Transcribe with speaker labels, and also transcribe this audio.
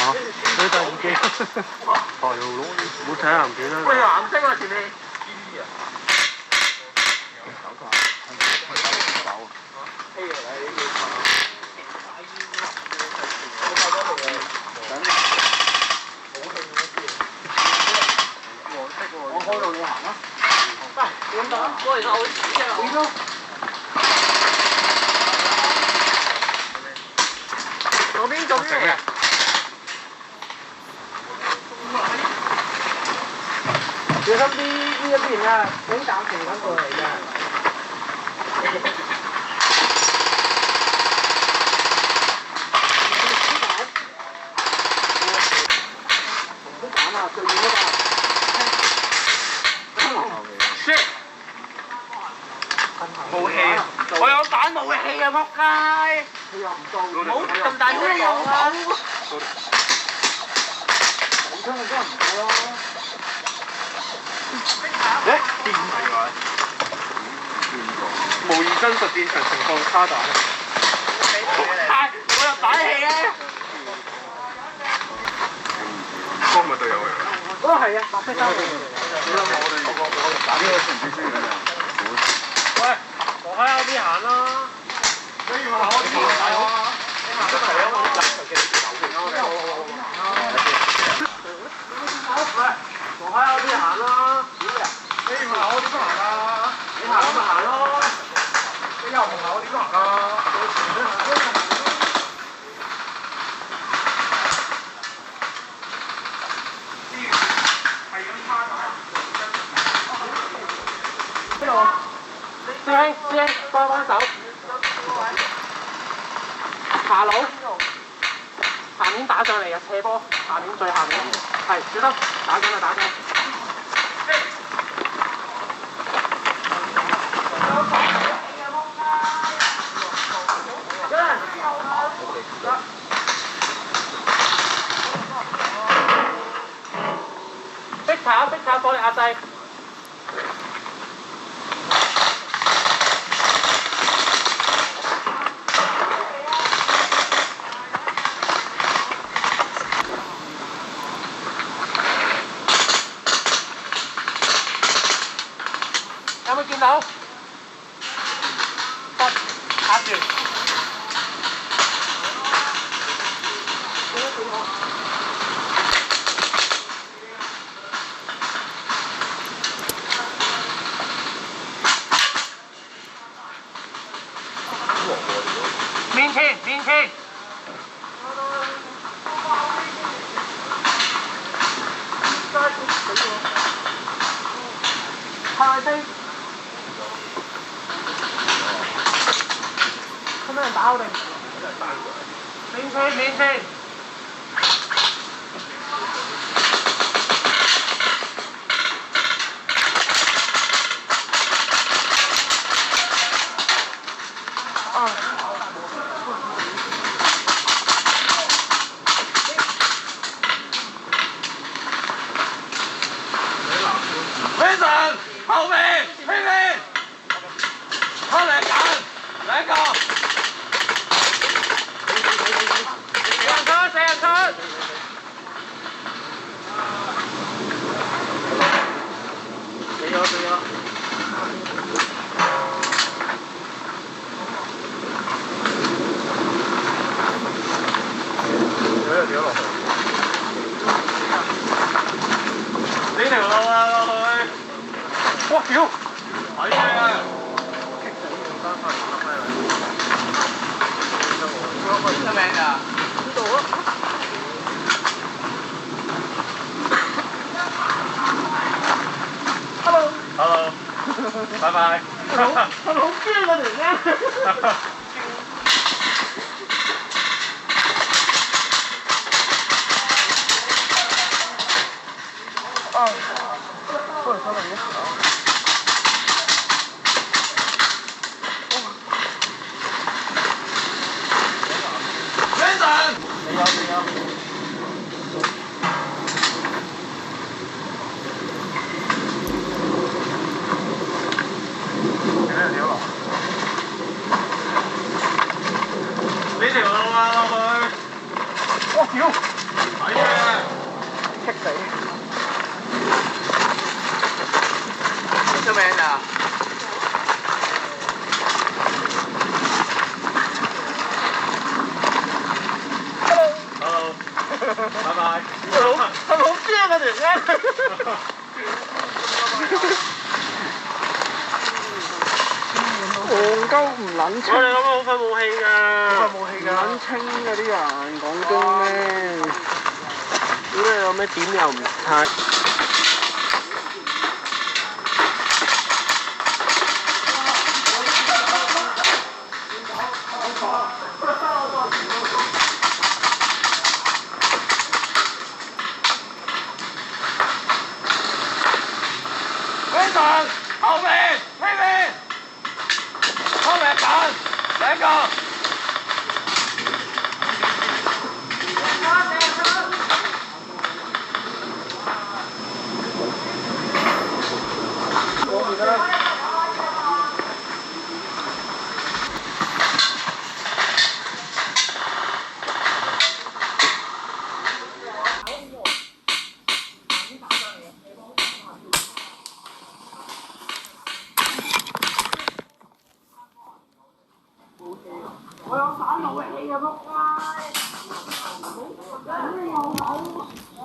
Speaker 1: 嚇，你突然機，係咯，冇睇鹹片啦。
Speaker 2: 喂，有藍色喎前面。我開到你行啦。喂，點講？我而家好似啊，好。左邊。小心啲呢一邊啊，警暫停緊過嚟嘅。唔好揀啊，最遠嗰個。冇氣，我有彈冇氣啊！仆街！佢又唔到，冇咁大聲講啊！冇槍我真係唔到咯。電模擬真實戰場情況叉彈。我有打氣啊！嗰個咪隊友嚟㗎？嗰個係啊，白色衫嘅。我打呢個成績先㗎。喂，我喺後邊行啦。你要行我邊行啊？你行得嚟啊！我哋嘅手勁啊！喂，我喺後邊行啦。你唔行我點行啊？你行我咪行咯。你又唔行我點行啊？係咁叉㗎。呢度。師兄，幫手。下路。下面打上嚟啊！斜波，下面最下面。係，小心，打緊。逼炒，火力壓制。有冇見到？壓住。面前。太低。有冇人打我哋？面前。Vincent， 後面，拼命，出嚟揀兩個，四人出。死咗。掉落去。呢條路啊，落去。哇！屌！係啊！出名㗎？呢度啊！Hello，拜拜。係咪好驚啊？突然間。Vincent， 你有。呢條路啊，落去。哇！屌！係啊，
Speaker 1: 棘死。
Speaker 2: 出名啊！Hello，拜拜。係咪好驚啊？突然間。
Speaker 1: 戇鳩唔撚清。
Speaker 2: 我哋咁樣好快冇氣㗎。
Speaker 1: 好快冇氣㗎。唔撚清嗰啲人講經咩？
Speaker 2: 屌你有咩點又唔睇？後面呢邊，後面緊兩個。
Speaker 3: 我有散怒氣啊！仆街！咁你又有？